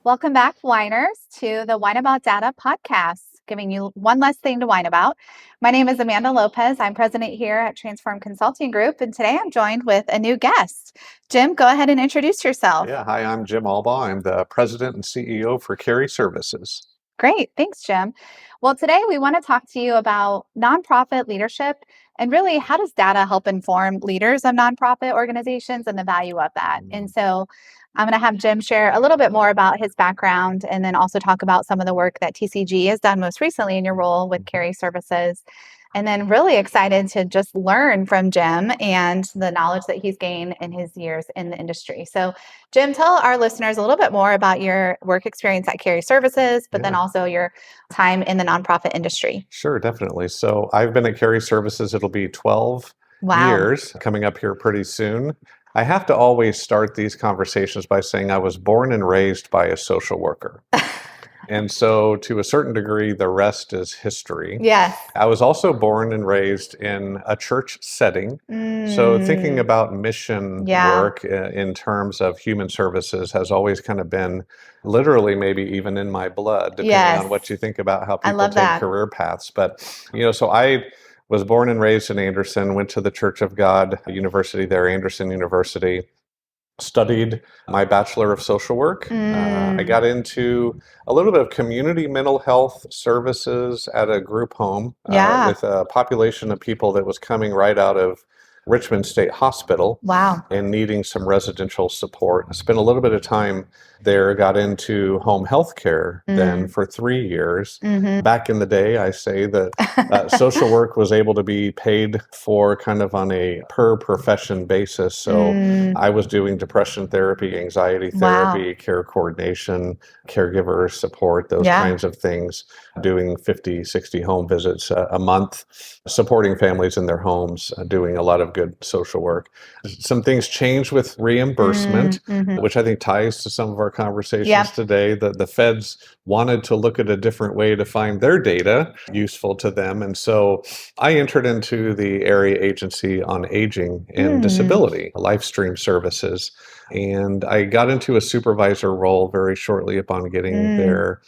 Welcome back, whiners, to the Wine About Data podcast, giving you one less thing to whine about. My name is Amanda Lopez. I'm president here at Transform Consulting Group, and today I'm joined with a new guest. Jim, go ahead and introduce yourself. Yeah, hi, I'm Jim Allbaugh. I'm the president and CEO for Carey Services. Great. Thanks, Jim. Well, today we want to talk to you about nonprofit leadership and really how does data help inform leaders of nonprofit organizations and the value of that. And so I'm going to have Jim share a little bit more about his background and then also talk about some of the work that TCG has done most recently in your role with Carey Services. And then really excited to just learn from Jim and the knowledge that he's gained in his years in the industry. So Jim, tell our listeners a little bit more about your work experience at Carey Services, but then also your time in the nonprofit industry. Sure, definitely. So I've been at Carey Services. It'll be 12 years coming up here pretty soon. I have to always start these conversations by saying I was born and raised by a social worker. And so to a certain degree, the rest is history. Yes. I was also born and raised in a church setting. So thinking about mission work in terms of human services has always kind of been literally maybe even in my blood, depending on what you think about how people take career paths. But, so I was born and raised in Anderson, went to the Church of God University there, Anderson University. Studied my Bachelor of Social Work. I got into a little bit of community mental health services at a group home with a population of people that was coming right out of Richmond State Hospital and needing some residential support. I spent a little bit of time there, got into home health care then for 3 years. Back in the day, I say that social work was able to be paid for kind of on a per profession basis. So I was doing depression therapy, anxiety therapy, care coordination, caregiver support, those kinds of things, doing 50, 60 home visits a month, supporting families in their homes, doing a lot of good social work. Some things changed with reimbursement, which I think ties to some of our conversations today. The feds wanted to look at a different way to find their data useful to them. And so I entered into the Area Agency on Aging and Disability, LifeStream Services. And I got into a supervisor role very shortly upon getting there.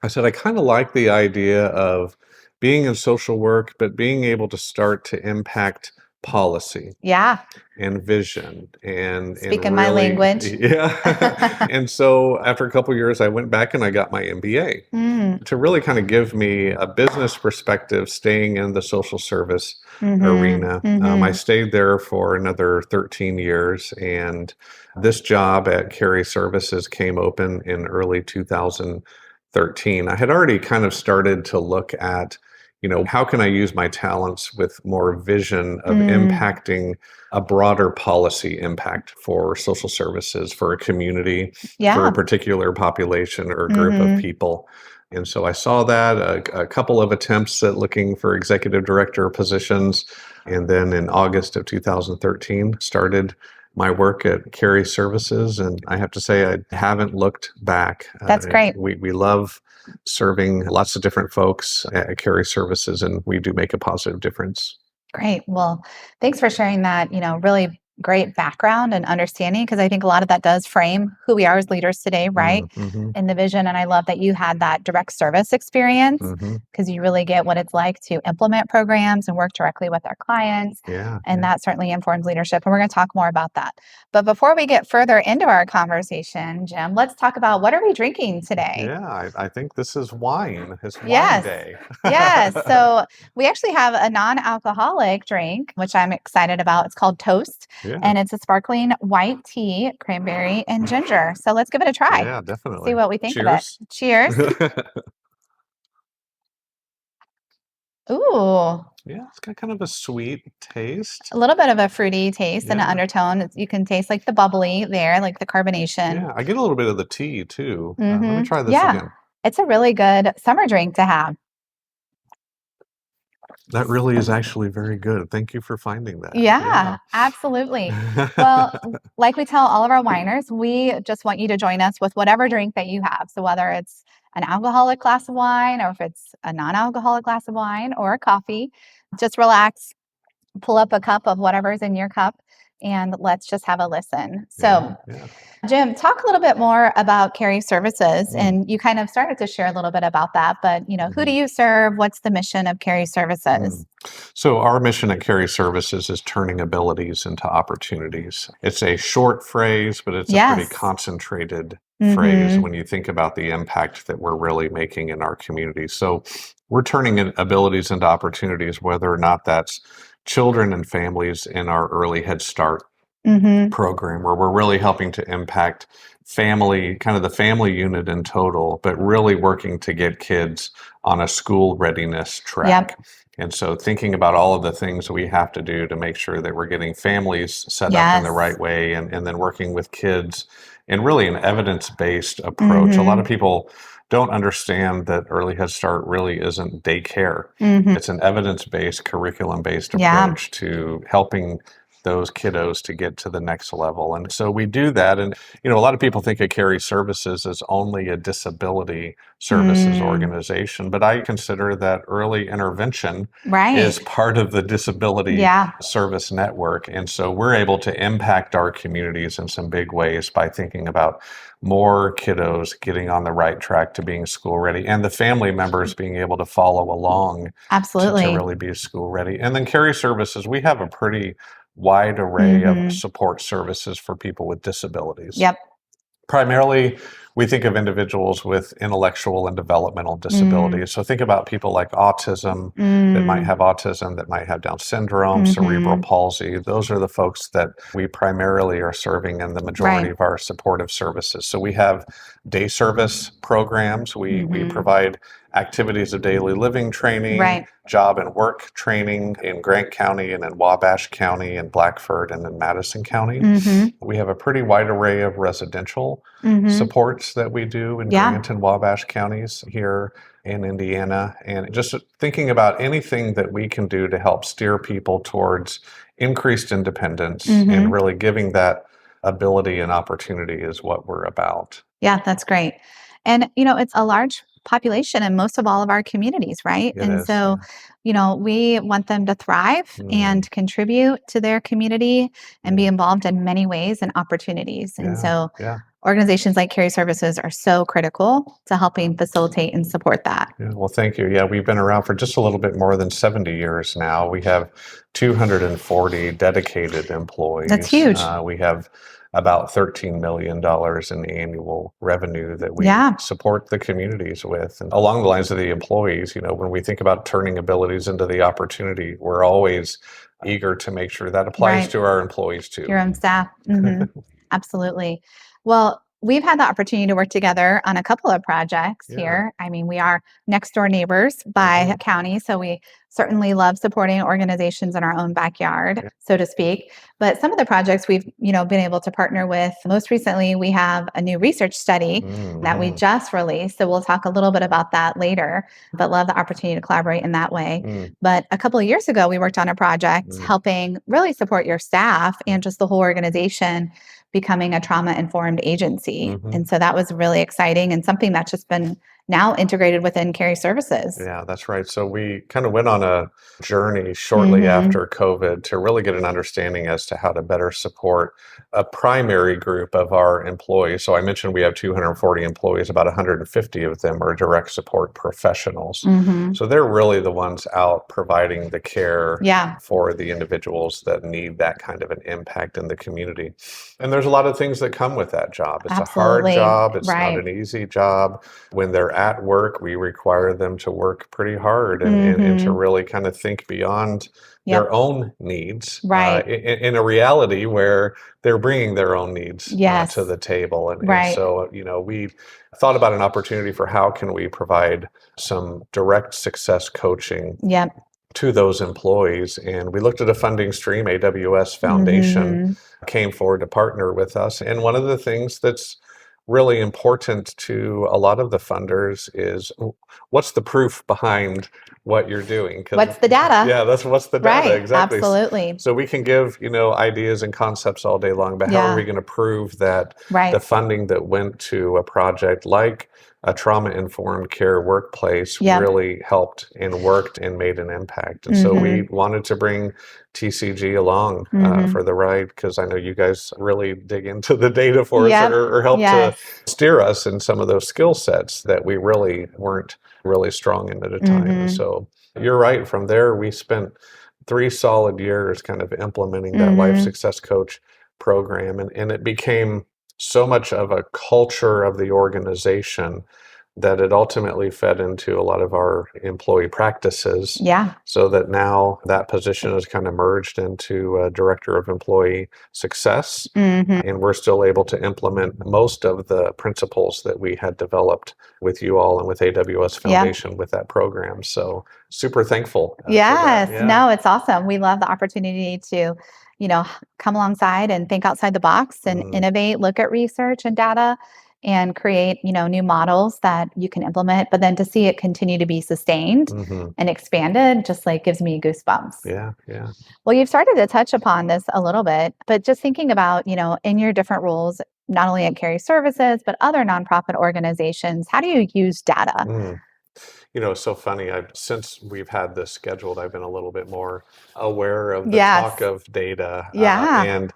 I said, I kind of like the idea of being in social work, but being able to start to impact policy and vision and speaking my language. And so after a couple of years, I went back and I got my MBA to really kind of give me a business perspective, staying in the social service arena. I stayed there for another 13 years, and this job at Carey Services came open in early 2013. I had already kind of started to look at, how can I use my talents with more vision of impacting a broader policy impact for social services, for a community, for a particular population or group of people. And so I saw that, a couple of attempts at looking for executive director positions. And then in August of 2013, started my work at Carey Services, and I have to say I haven't looked back. That's great. We love serving lots of different folks at Carey Services, and we do make a positive difference. Great. Well, thanks for sharing that, really great background and understanding, because I think a lot of that does frame who we are as leaders today, right? In the vision. And I love that you had that direct service experience, because you really get what it's like to implement programs and work directly with our clients. And that certainly informs leadership. And we're going to talk more about that. But before we get further into our conversation, Jim, let's talk about what are we drinking today? Yeah, I think this is wine. It's wine day. Yes. So we actually have a non-alcoholic drink, which I'm excited about. It's called Toast. And it's a sparkling white tea, cranberry, and ginger. So let's give it a try. Yeah, definitely. See what we think of it. Cheers. Ooh. Yeah, it's got kind of a sweet taste. A little bit of a fruity taste and an undertone. You can taste like the bubbly there, like the carbonation. Yeah, I get a little bit of the tea too. Let me try this again. It's a really good summer drink to have. That really is actually very good. Thank you for finding that. Yeah, absolutely. Well, like we tell all of our winers, we just want you to join us with whatever drink that you have. So whether it's an alcoholic glass of wine, or if it's a non-alcoholic glass of wine or a coffee, just relax, pull up a cup of whatever's in your cup, and let's just have a listen. So Jim, talk a little bit more about Carey Services, and you kind of started to share a little bit about that, but who do you serve? What's the mission of Carey Services? So our mission at Carey Services is turning abilities into opportunities. It's a short phrase, but it's a pretty concentrated phrase when you think about the impact that we're really making in our community. So we're turning abilities into opportunities, whether or not that's children and families in our early Head Start program, where we're really helping to impact family, kind of the family unit in total, but really working to get kids on a school readiness track. And so thinking about all of the things we have to do to make sure that we're getting families set up in the right way, and then working with kids in really an evidence-based approach. A lot of people don't understand that early Head Start really isn't daycare. It's an evidence-based, curriculum-based approach to helping those kiddos to get to the next level. And so we do that. And, a lot of people think of Carey Services as only a disability services organization, but I consider that early intervention is part of the disability service network. And so we're able to impact our communities in some big ways by thinking about more kiddos getting on the right track to being school ready, and the family members being able to follow along to really be school ready. And then Carey Services, we have a pretty wide array of support services for people with disabilities. Primarily, we think of individuals with intellectual and developmental disabilities. So think about people like autism, that might have autism, that might have Down syndrome, cerebral palsy. Those are the folks that we primarily are serving in the majority of our supportive services. So we have day service programs. We provide activities of daily living training, job and work training in Grant County and in Wabash County and Blackford and in Madison County. We have a pretty wide array of residential supports that we do in Grant and Wabash counties here in Indiana. And just thinking about anything that we can do to help steer people towards increased independence and really giving that ability and opportunity is what we're about. Yeah, that's great. And, it's a large population in most of all of our communities, right? So, we want them to thrive and contribute to their community and be involved in many ways and opportunities. And so organizations like Carey Services are so critical to helping facilitate and support that. Well, thank you. We've been around for just a little bit more than 70 years now. We have 240 dedicated employees. That's huge. We have about $13 million in annual revenue that we support the communities with. And along the lines of the employees, when we think about turning abilities into the opportunity, we're always eager to make sure that applies to our employees too. Your own staff. Absolutely. Well, we've had the opportunity to work together on a couple of projects here. I mean, we are next door neighbors by county, so we certainly love supporting organizations in our own backyard, so to speak. But some of the projects we've, been able to partner with, most recently, we have a new research study that we just released. So we'll talk a little bit about that later, but love the opportunity to collaborate in that way. But a couple of years ago, we worked on a project helping really support your staff and just the whole organization becoming a trauma-informed agency. And so that was really exciting and something that's just been now integrated within Carey Services. Yeah, that's right. So we kind of went on a journey shortly after COVID to really get an understanding as to how to better support a primary group of our employees. So I mentioned we have 240 employees, about 150 of them are direct support professionals. So they're really the ones out providing the care for the individuals that need that kind of an impact in the community. And there's a lot of things that come with that job. It's a hard job. It's not an easy job. When they're at work, we require them to work pretty hard and to really kind of think beyond their own needs in a reality where they're bringing their own needs to the table. And so, we thought about an opportunity for how can we provide some direct success coaching to those employees. And we looked at a funding stream. AWS Foundation came forward to partner with us. And one of the things that's really important to a lot of the funders is what's the proof behind what you're doing. What's the data? Yeah, what's the data, Right, exactly. absolutely. So we can give, ideas and concepts all day long, but how are we going to prove that the funding that went to a project like a trauma-informed care workplace really helped and worked and made an impact? And so we wanted to bring TCG along for the ride, because I know you guys really dig into the data for us, or help to steer us in some of those skill sets that we really weren't really strong in at a time. And so you're right. From there, we spent 3 solid years kind of implementing that life success coach program. And it became so much of a culture of the organization that it ultimately fed into a lot of our employee practices. So that now that position has kind of merged into a director of employee success. And we're still able to implement most of the principles that we had developed with you all and with AWS Foundation with that program. So super thankful. Yes. No, it's awesome. We love the opportunity to, come alongside and think outside the box and innovate, look at research and data, and create, new models that you can implement, but then to see it continue to be sustained and expanded just like gives me goosebumps. Yeah. Well, you've started to touch upon this a little bit, but just thinking about, in your different roles, not only at Carey Services, but other nonprofit organizations, how do you use data? It's so funny. Since we've had this scheduled, I've been a little bit more aware of the talk of data. And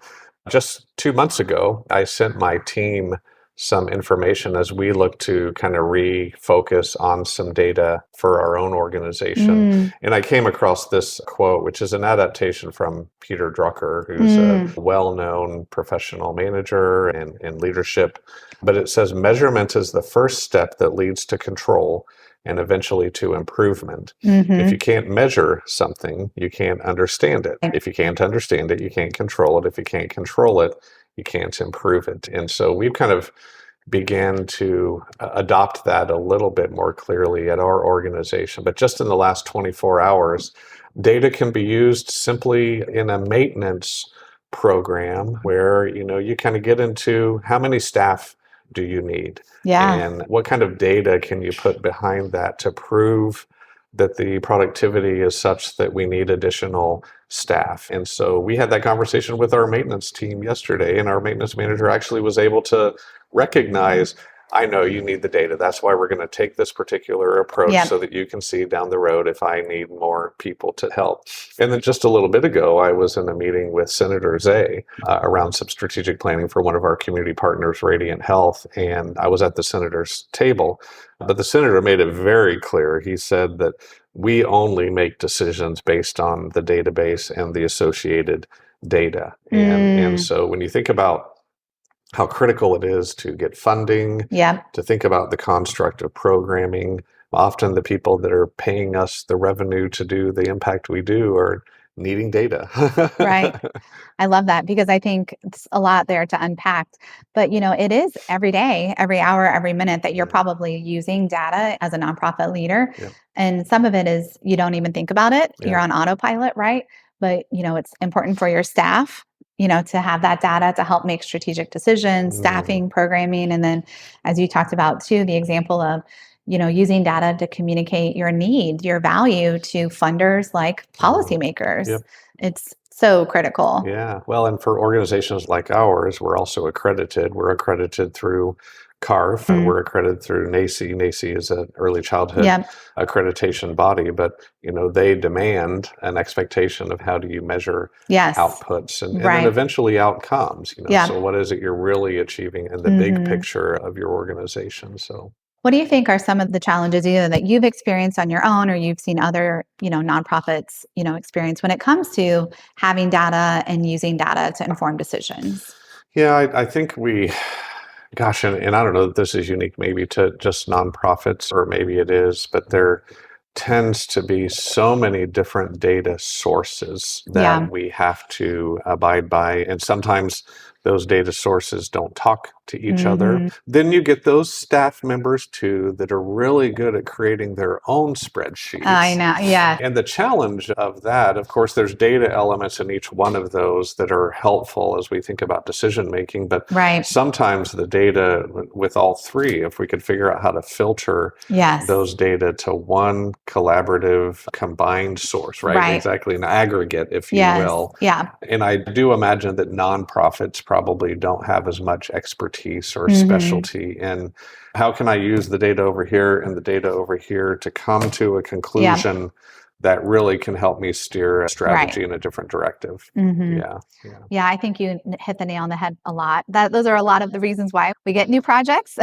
just 2 months ago, I sent my team some information as we look to kind of refocus on some data for our own organization. And I came across this quote, which is an adaptation from Peter Drucker, who's a well-known professional manager and leadership. But it says, measurement is the first step that leads to control and eventually to improvement. If you can't measure something, you can't understand it. If you can't understand it, you can't control it. If you can't control it, you can't improve it. And so we've kind of began to adopt that a little bit more clearly at our organization. But just in the last 24 hours, data can be used simply in a maintenance program where, you kind of get into how many staff do you need? And what kind of data can you put behind that to prove that the productivity is such that we need additional staff? And so we had that conversation with our maintenance team yesterday, and our maintenance manager actually was able to recognize, I know you need the data. That's why we're going to take this particular approach so that you can see down the road if I need more people to help. And then just a little bit ago, I was in a meeting with Senator Zay around some strategic planning for one of our community partners, Radiant Health. And I was at the senator's table, but the senator made it very clear. He said that we only make decisions based on the database and the associated data. And so when you think about how critical it is to get funding, to think about the construct of programming, often the people that are paying us the revenue to do the impact we do are needing data. Right. I love that, because I think it's a lot there to unpack. But, it is every day, every hour, every minute that you're probably using data as a nonprofit leader. And some of it is you don't even think about it. You're on autopilot, right? But, it's important for your staff, to have that data to help make strategic decisions, staffing, programming. And then, as you talked about too, the example of, using data to communicate your need, your value to funders like policymakers. It's so critical. Yeah. Well, and for organizations like ours, we're also accredited. We're accredited through CARF, and we're accredited through NACCE. NACCE is an early childhood accreditation body, but they demand an expectation of how do you measure outputs and then eventually outcomes. So what is it you're really achieving in the big picture of your organization? So what do you think are some of the challenges either that you've experienced on your own or you've seen other, nonprofits, experience when it comes to having data and using data to inform decisions? Yeah, I think gosh, and I don't know if this is unique maybe to just nonprofits, or maybe it is, but there tends to be so many different data sources that we have to abide by. And sometimes those data sources don't talk to each other. Then you get those staff members too that are really good at creating their own spreadsheets. I know, yeah. And the challenge of that, of course, there's data elements in each one of those that are helpful as we think about decision making, but sometimes the data with all three, if we could figure out how to filter those data to one collaborative combined source, right? Exactly, an aggregate, if you will. And I do imagine that nonprofits probably don't have as much expertise or specialty in how can I use the data over here and the data over here to come to a conclusion that really can help me steer a strategy in a different directive. Yeah, I think you hit the nail on the head a lot. Those are a lot of the reasons why we get new projects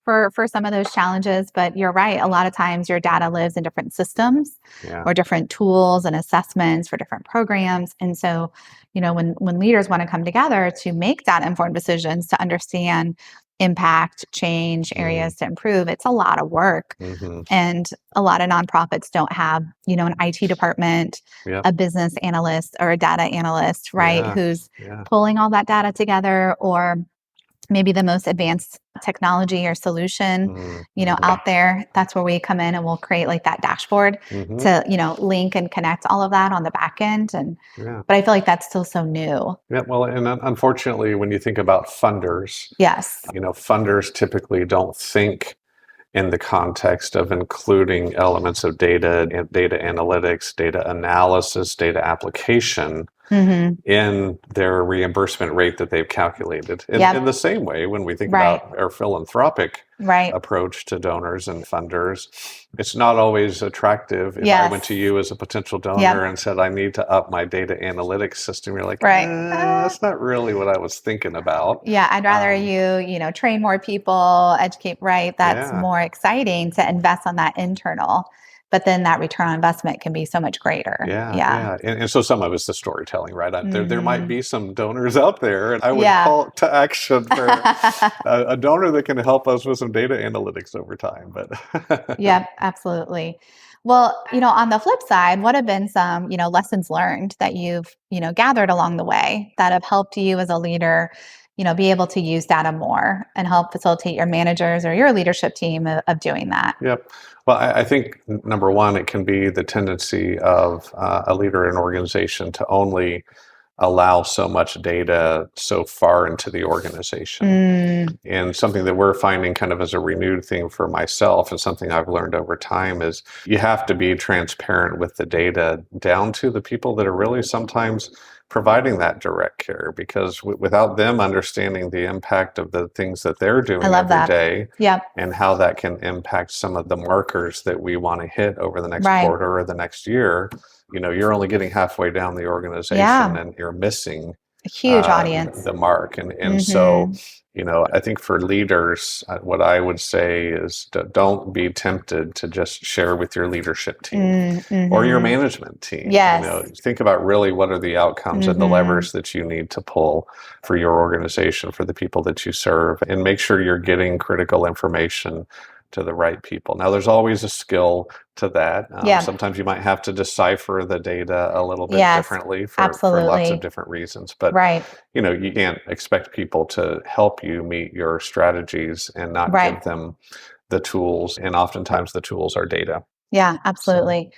for some of those challenges. But you're right. A lot of times your data lives in different systems or different tools and assessments for different programs. And so, when leaders want to come together to make data informed decisions to understand impact, change, areas to improve, it's a lot of work. And a lot of nonprofits don't have, an IT department, a business analyst or a data analyst, right? Who's pulling all that data together, or maybe the most advanced technology or solution, out there. That's where we come in and we'll create like that dashboard to, link and connect all of that on the back end. But I feel like that's still so new. Well, and unfortunately, when you think about funders, funders typically don't think in the context of including elements of data and data analytics, data analysis, data application in their reimbursement rate that they've calculated. In the same way, when we think about our philanthropic approach to donors and funders, it's not always attractive. If I went to you as a potential donor and said, I need to up my data analytics system, you're like, that's not really what I was thinking about. I'd rather you, train more people, educate, That's more exciting to invest on that internal. But then that return on investment can be so much greater. And so some of it's the storytelling, right? There might be some donors out there, and I would call to action for a donor that can help us with some data analytics over time. But absolutely. Well, on the flip side, what have been some, lessons learned that you've, gathered along the way that have helped you as a leader, be able to use data more and help facilitate your managers or your leadership team of doing that? Well, I think, number one, it can be the tendency of a leader in an organization to only allow so much data so far into the organization. And something that we're finding kind of as a renewed theme for myself, and something I've learned over time, is you have to be transparent with the data down to the people that are really sometimes providing that direct care, because without them understanding the impact of the things that they're doing every day and how that can impact some of the markers that we want to hit over the next quarter or the next year, you're only getting halfway down the organization and you're missing a huge audience, the mark. And so, I think for leaders, what I would say is don't be tempted to just share with your leadership team or your management team. Think about really what are the outcomes and the levers that you need to pull for your organization, for the people that you serve, and make sure you're getting critical information to the right people. Now, there's always a skill to that. Sometimes you might have to decipher the data a little bit differently for lots of different reasons. But, you can't expect people to help you meet your strategies and not give them the tools. And oftentimes the tools are data. Yeah, absolutely.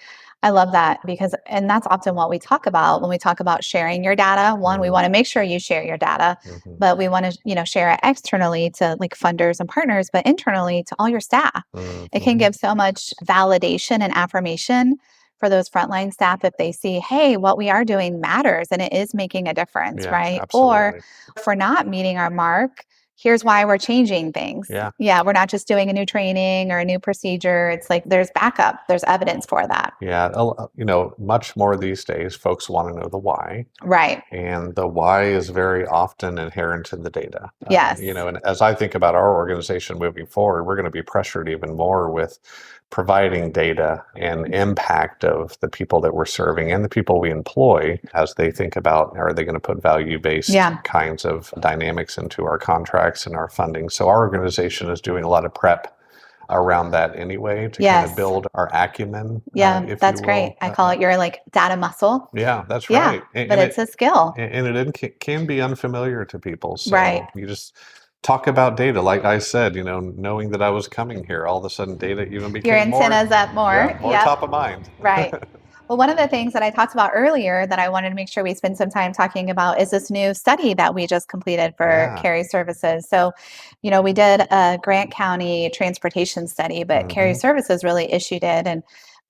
I love that and that's often what we talk about when we talk about sharing your data. One, we want to make sure you share your data, but we want to, share it externally to like funders and partners, but internally to all your staff. It can give so much validation and affirmation for those frontline staff if they see, hey, what we are doing matters and it is making a difference, right? Absolutely. Or if we're not meeting our mark, here's why we're changing things. We're not just doing a new training or a new procedure. It's like there's backup, there's evidence for that. Much more these days, folks want to know the why. And the why is very often inherent in the data. And as I think about our organization moving forward, we're going to be pressured even more with providing data and impact of the people that we're serving and the people we employ as they think about, are they going to put value-based kinds of dynamics into our contracts and our funding? So our organization is doing a lot of prep around that anyway to kind of build our acumen, if that's you will. great. I call it your like data muscle. Yeah, that's Yeah, right. but it's a skill. And it can be unfamiliar to people. So Right. you just talk about data. Like I said, knowing that I was coming here, all of a sudden data even Your became antennas up more. more top of mind. Right. Well, one of the things that I talked about earlier that I wanted to make sure we spend some time talking about is this new study that we just completed for Yeah. Carey Services. So, we did a Grant County transportation study, but Carey Services really issued it. And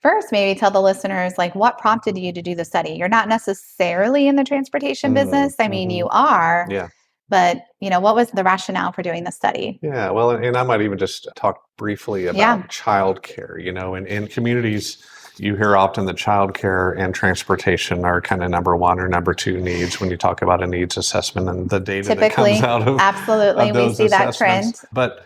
first, maybe tell the listeners, like, what prompted you to do the study? You're not necessarily in the transportation business. I mean, you are. Yeah. But, what was the rationale for doing the study? Yeah, well, and I might even just talk briefly about childcare. In communities, you hear often that childcare and transportation are kind of number one or number two needs when you talk about a needs assessment and the data that comes out of absolutely, of those we see that assessments. trend. But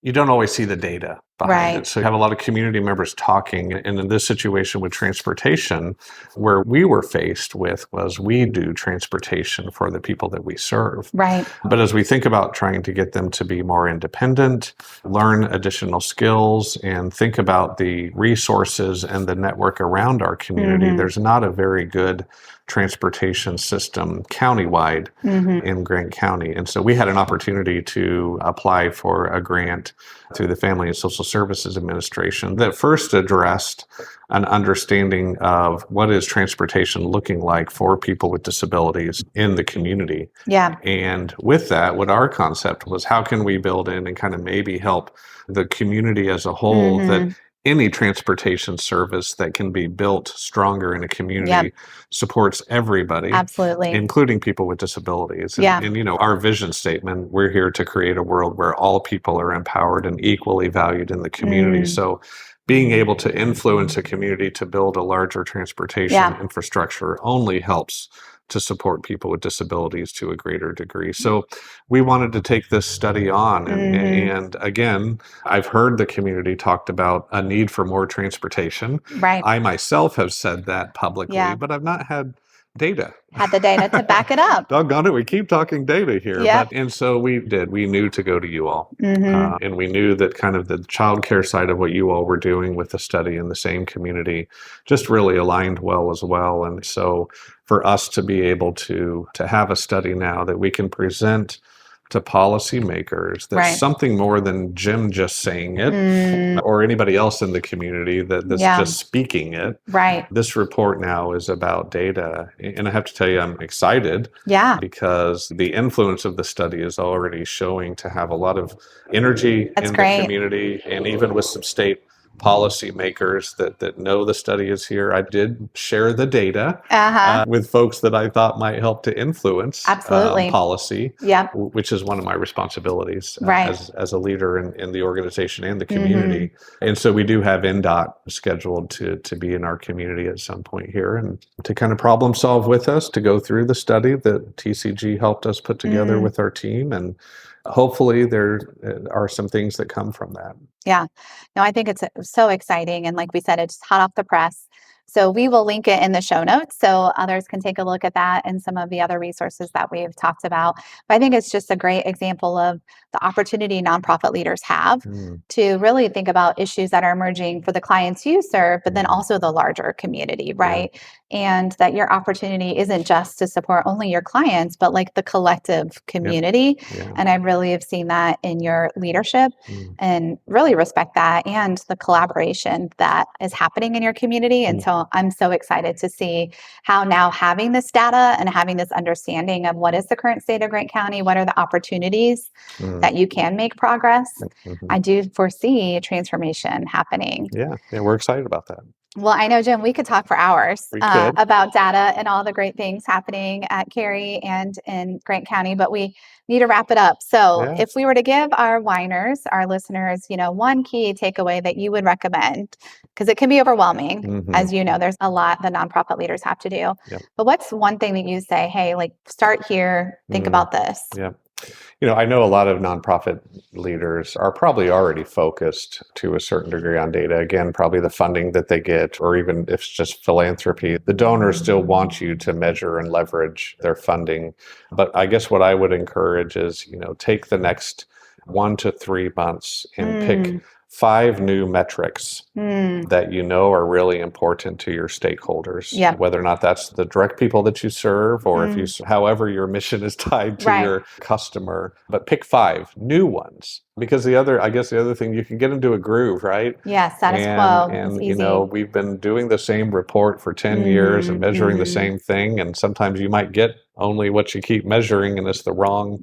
you don't always see the data behind it. So you have a lot of community members talking. And in this situation with transportation, where we were faced with was we do transportation for the people that we serve. Right. But as we think about trying to get them to be more independent, learn additional skills, and think about the resources and the network around our community, there's not a very good transportation system countywide in Grant County. And so we had an opportunity to apply for a grant through the Family and Social Services Administration that first addressed an understanding of what is transportation looking like for people with disabilities in the community. Yeah. And with that, what our concept was, how can we build in and kind of maybe help the community as a whole that any transportation service that can be built stronger in a community supports everybody. Absolutely. Including people with disabilities. And our vision statement, we're here to create a world where all people are empowered and equally valued in the community. So being able to influence a community to build a larger transportation infrastructure only helps to support people with disabilities to a greater degree. So we wanted to take this study on. And again, I've heard the community talked about a need for more transportation. Right. I myself have said that publicly, but I've not had data. Had the data to back it up. Doggone it, we keep talking data here. Yep. And so we did. We knew to go to you all. And we knew that kind of the childcare side of what you all were doing with the study in the same community just really aligned well as well. And so for us to be able to have a study now that we can present to policymakers that's something more than Jim just saying it or anybody else in the community that's just speaking it. Right. This report now is about data. And I have to tell you, I'm excited because the influence of the study is already showing to have a lot of energy in the community, and even with some state policymakers that know the study is here. I did share the data with folks that I thought might help to influence policy, which is one of my responsibilities as a leader in the organization and the community. And so we do have NDOT scheduled to be in our community at some point here and to kind of problem solve with us, to go through the study that TCG helped us put together with our team. And hopefully there are some things that come from that. Yeah. No, I think it's so exciting. And like we said, it's hot off the press. So we will link it in the show notes so others can take a look at that and some of the other resources that we've talked about. But I think it's just a great example of the opportunity nonprofit leaders have to really think about issues that are emerging for the clients you serve, but then also the larger community, right? And that your opportunity isn't just to support only your clients, but like the collective community. And I really have seen that in your leadership and really respect that and the collaboration that is happening in your community. And so I'm so excited to see how now having this data and having this understanding of what is the current state of Grant County, what are the opportunities that you can make progress, I do foresee transformation happening. Yeah, we're excited about that. Well, I know, Jim, we could talk for hours about data and all the great things happening at Carey and in Grant County, but we need to wrap it up. So if we were to give our whiners, our listeners, one key takeaway that you would recommend, because it can be overwhelming, as you know, there's a lot the nonprofit leaders have to do. But what's one thing that you say, hey, like start here, think about this? I know a lot of nonprofit leaders are probably already focused to a certain degree on data. Again, probably the funding that they get, or even if it's just philanthropy, the donors still want you to measure and leverage their funding. But I guess what I would encourage is, take the next 1 to 3 months and pick 5 new metrics that you know are really important to your stakeholders, whether or not that's the direct people that you serve or if you, however your mission is tied to your customer. But pick 5 new ones, because the other thing, you can get into a groove, right? Yeah, status quo. And you know, we've been doing the same report for 10 years and measuring the same thing, and sometimes you might get only what you keep measuring and it's the wrong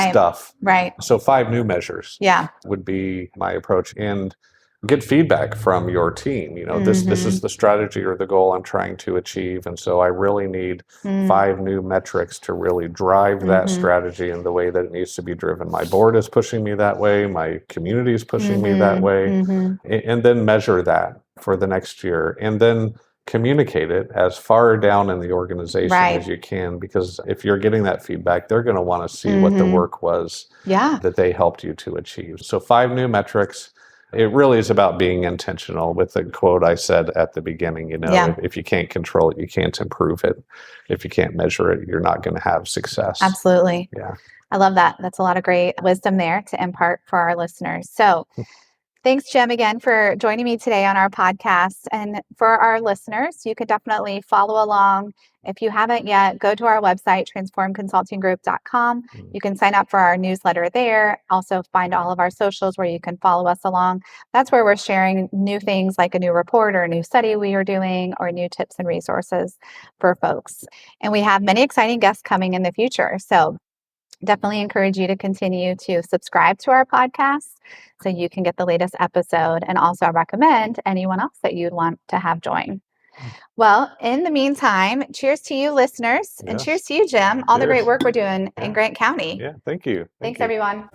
stuff. Right. So 5 new measures would be my approach. And get feedback from your team. You know, this is the strategy or the goal I'm trying to achieve. And so I really need 5 new metrics to really drive that strategy in the way that it needs to be driven. My board is pushing me that way. My community is pushing me that way. And then measure that for the next year. And then communicate it as far down in the organization as you can, because if you're getting that feedback, they're going to want to see what the work was that they helped you to achieve. So 5 new metrics. It really is about being intentional. With the quote I said at the beginning, you know, if you can't control it, you can't improve it. If you can't measure it, you're not going to have success. Absolutely. Yeah. I love that. That's a lot of great wisdom there to impart for our listeners. So thanks, Jim, again for joining me today on our podcast. And for our listeners, you could definitely follow along. If you haven't yet, go to our website, transformconsultinggroup.com. You can sign up for our newsletter there. Also find all of our socials where you can follow us along. That's where we're sharing new things like a new report or a new study we are doing or new tips and resources for folks. And we have many exciting guests coming in the future. So definitely encourage you to continue to subscribe to our podcast so you can get the latest episode, and also recommend anyone else that you'd want to have join. Well, in the meantime, cheers to you listeners, and cheers to you, Jim, all the great work we're doing in Grant County. Yeah, thank you. Thanks, everyone.